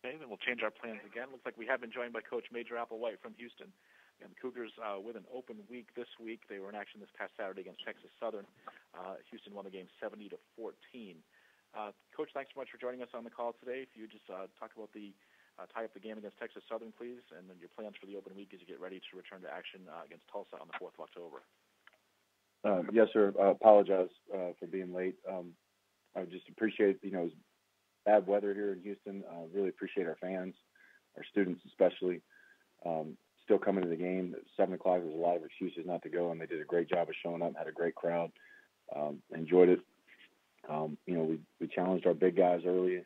Okay, then we'll change our plans again. Looks like we have been joined by Coach Major Applewhite from Houston. And the Cougars with an open week this week. They were in action this past Saturday against Texas Southern. Houston won the game 70-14. Coach, thanks so much for joining us on the call today. If you just talk about the tie up the game against Texas Southern, please, and then your plans for the open week as you get ready to return to action against Tulsa on the 4th of October. Yes, sir. I apologize for being late. I just appreciate, it was bad weather here in Houston. Really appreciate our fans, our students especially, still coming to the game. At 7 o'clock, there's a lot of excuses not to go, and they did a great job of showing up, had a great crowd. Enjoyed it. We challenged our big guys early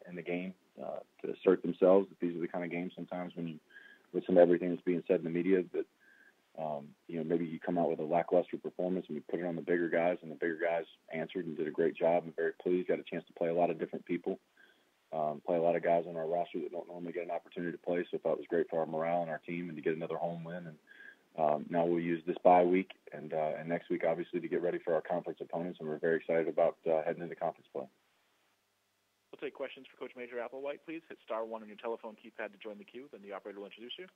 in the game to assert themselves. These are the kind of games sometimes when you listen to everything that's being said in the media that, maybe you come out with a lackluster performance and we put it on the bigger guys, and the bigger guys answered and did a great job. I'm very pleased. Got a chance to play a lot of different people, play a lot of guys on our roster that don't normally get an opportunity to play. So I thought it was great for our morale and our team and to get another home win. And now we'll use this bye week and next week, obviously, to get ready for our conference opponents. And we're very excited about heading into conference play. We'll take questions for Coach Major Applewhite, please. Hit *1 on your telephone keypad to join the queue. Then the operator will introduce you.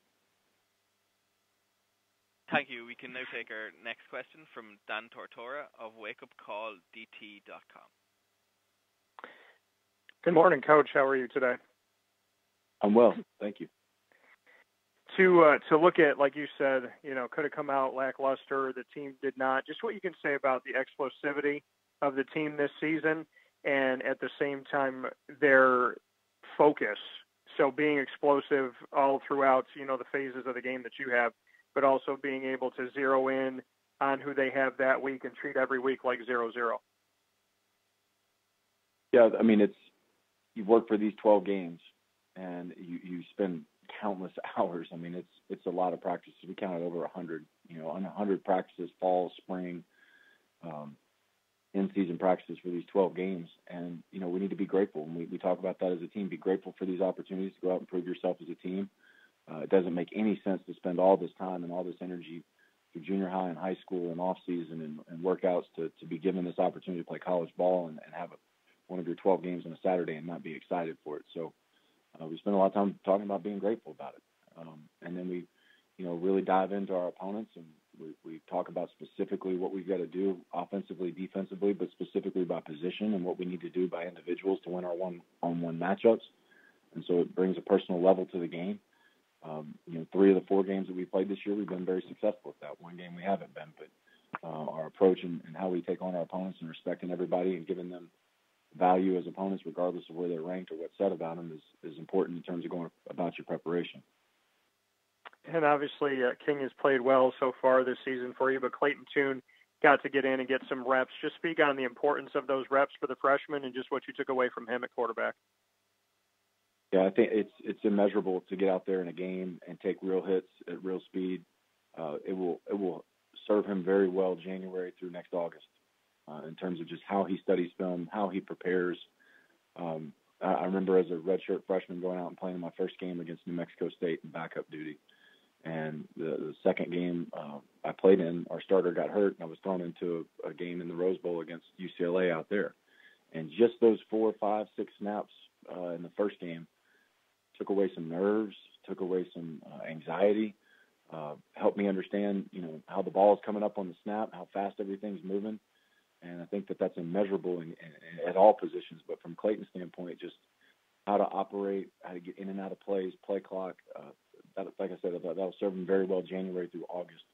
Thank you. We can now take our next question from Dan Tortora of wakeupcalldt.com. Good morning, Coach. How are you today? I'm well. Thank you. To look at, like you said, could have come out lackluster. The team did not. Just what you can say about the explosivity of the team this season and at the same time their focus. So being explosive all throughout, the phases of the game that you have, but also being able to zero in on who they have that week and treat every week like 0-0. Yeah, I mean, you work for these 12 games, and you spend countless hours. I mean, it's a lot of practices. We counted over 100, on 100 practices, fall, spring, in-season practices for these 12 games. And, we need to be grateful. And we talk about that as a team, be grateful for these opportunities to go out and prove yourself as a team. It doesn't make any sense to spend all this time and all this energy through junior high and high school and off season and workouts to be given this opportunity to play college ball and have one of your 12 games on a Saturday and not be excited for it. So we spend a lot of time talking about being grateful about it. And then we, really dive into our opponents and we talk about specifically what we've got to do offensively, defensively, but specifically by position and what we need to do by individuals to win our one-on-one matchups. And so it brings a personal level to the game. 3 of the 4 games that we played this year, we've been very successful with that. One game we haven't been, but our approach and how we take on our opponents and respecting everybody and giving them value as opponents, regardless of where they're ranked or what's said about them, is important in terms of going about your preparation. And obviously, King has played well so far this season for you, but Clayton Tune got to get in and get some reps. Just speak on the importance of those reps for the freshman and just what you took away from him at quarterback. Yeah, I think it's immeasurable to get out there in a game and take real hits at real speed. It will serve him very well January through next August in terms of just how he studies film, how he prepares. I remember as a redshirt freshman going out and playing my first game against New Mexico State in backup duty. And the second game I played in, our starter got hurt, and I was thrown into a game in the Rose Bowl against UCLA out there. And just those 4, 5, 6 snaps in the first game took away some nerves, took away some anxiety, helped me understand, how the ball is coming up on the snap, how fast everything's moving. And I think that's immeasurable at all positions. But from Clayton's standpoint, just how to operate, how to get in and out of plays, play clock, like I said, that'll serve him very well January through August.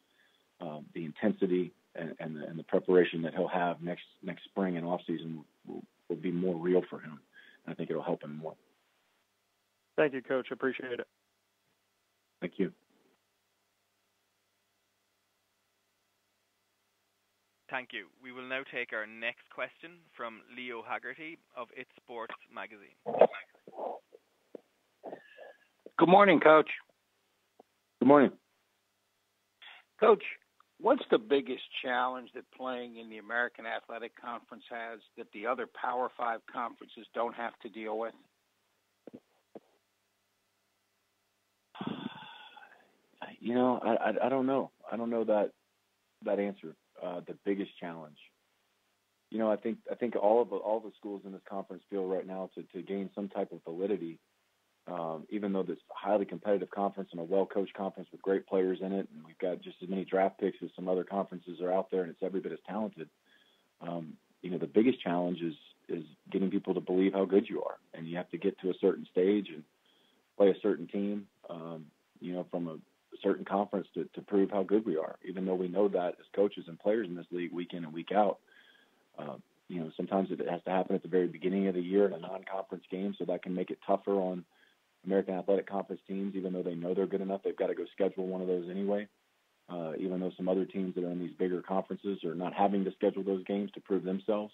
The intensity and the preparation that he'll have next spring and off season will be more real for him. And I think it'll help him more. Thank you, Coach. Appreciate it. Thank you. Thank you. We will now take our next question from Leo Haggerty of It's Sports Magazine. Good morning, Coach. Good morning. Coach, what's the biggest challenge that playing in the American Athletic Conference has that the other Power 5 conferences don't have to deal with? I don't know. I don't know that answer. The biggest challenge. I think all the schools in this conference feel right now to gain some type of validity. even though this highly competitive conference and a well-coached conference with great players in it, and we've got just as many draft picks as some other conferences are out there, and it's every bit as talented. The biggest challenge is getting people to believe how good you are, and you have to get to a certain stage and play a certain team, from a certain conference to prove how good we are, even though we know that as coaches and players in this league week in and week out. Sometimes it has to happen at the very beginning of the year in a non-conference game, so that can make it tougher on American Athletic Conference teams, even though they know they're good enough. They've got to go schedule one of those anyway, even though some other teams that are in these bigger conferences are not having to schedule those games to prove themselves.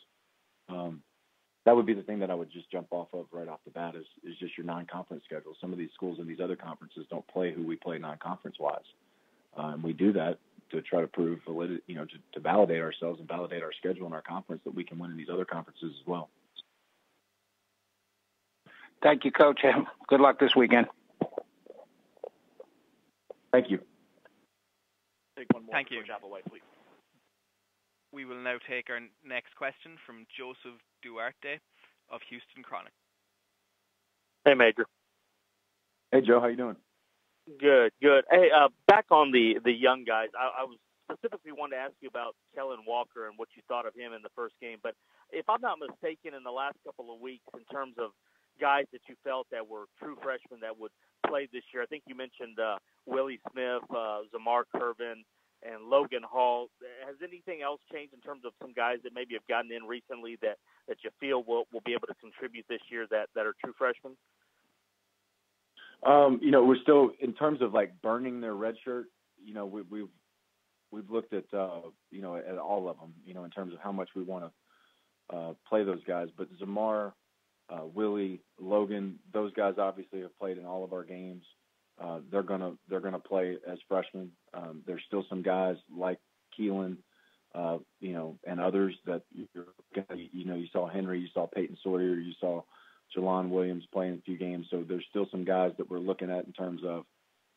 That would be the thing that I would just jump off of right off the bat is just your non-conference schedule. Some of these schools in these other conferences don't play who we play non-conference-wise. And we do that to try to prove validity, to validate ourselves and validate our schedule in our conference that we can win in these other conferences as well. Thank you, Coach. Good luck this weekend. Thank you. Take one more. Thank you. Coach Applewhite, please. We will now take our next question from Joseph Duarte of Houston Chronicle. Hey, Major. Hey, Joe. How you doing? Good. Hey, back on the young guys, I was specifically wanted to ask you about Kellen Walker and what you thought of him in the first game. But if I'm not mistaken, in the last couple of weeks, in terms of guys that you felt that were true freshmen that would play this year, I think you mentioned Willie Smith, Zamar Curvin, and Logan Hall. Has anything else changed in terms of some guys that maybe have gotten in recently that you feel will be able to contribute this year that are true freshmen? We're still, in terms of like burning their red shirt, we've looked at, at all of them, in terms of how much we want to play those guys. But Zamar, Willie, Logan, those guys obviously have played in all of our games. They're gonna play as freshmen. There's still some guys like Keelan, and others that you saw Henry, you saw Peyton Sawyer, you saw Jelon Williams playing a few games. So there's still some guys that we're looking at in terms of,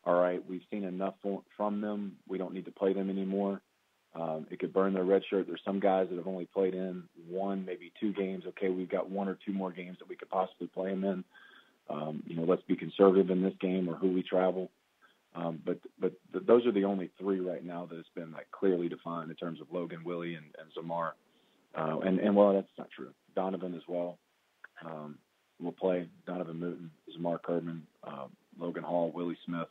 all right, we've seen enough from them. We don't need to play them anymore. It could burn their red shirt. There's some guys that have only played in one, maybe two games. Okay, we've got one or two more games that we could possibly play them in. Let's be conservative in this game or who we travel. But those are the only three right now that it's been like clearly defined in terms of Logan, Willie, and Zamar. And well, that's not true. Donovan as well will play. Donovan Mooten, Zamar Curvin, Logan Hall, Willie Smith.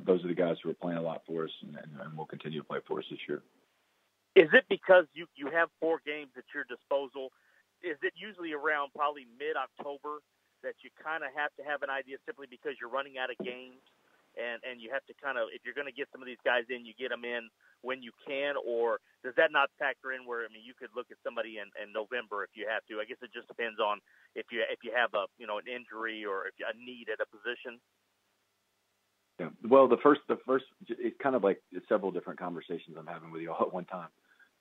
Those are the guys who are playing a lot for us and will continue to play for us this year. Is it because you have 4 games at your disposal? Is it usually around probably mid-October that you kind of have to have an idea simply because you're running out of games and you have to kind of, if you're going to get some of these guys in, you get them in when you can? Or does that not factor in where, you could look at somebody in November if you have to? I guess it just depends on if you have an injury or if you a need at a position. Yeah. Well, the first, it's kind of like several different conversations I'm having with you all at one time.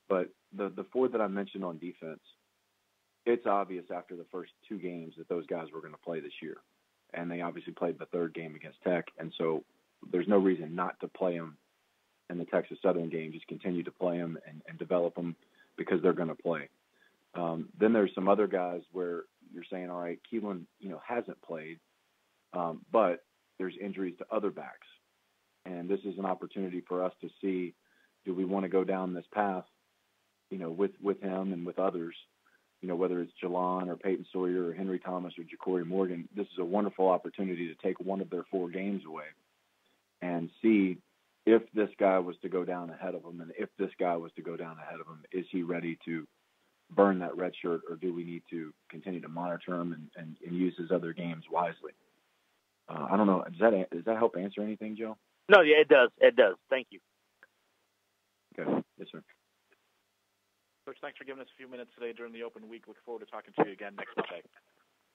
But the 4 that I mentioned on defense, it's obvious after the first 2 games that those guys were going to play this year. And they obviously played the 3rd game against Tech. And so there's no reason not to play them in the Texas Southern game. Just continue to play them and develop them because they're going to play. Then there's some other guys where you're saying, all right, Keelan, hasn't played, but there's injuries to other backs. And this is an opportunity for us to see, do we want to go down this path, with him and with others, whether it's Jelon or Peyton Sawyer or Henry Thomas or Ja'Cory Morgan. This is a wonderful opportunity to take one of their 4 games away and see if this guy was to go down ahead of him, and if this guy was to go down ahead of him, is he ready to burn that red shirt, or do we need to continue to monitor him and use his other games wisely? I don't know. Does that help answer anything, Joe? No, yeah, it does. It does. Thank you. Okay. Yes, sir. Coach, thanks for giving us a few minutes today during the open week. Look forward to talking to you again next Monday.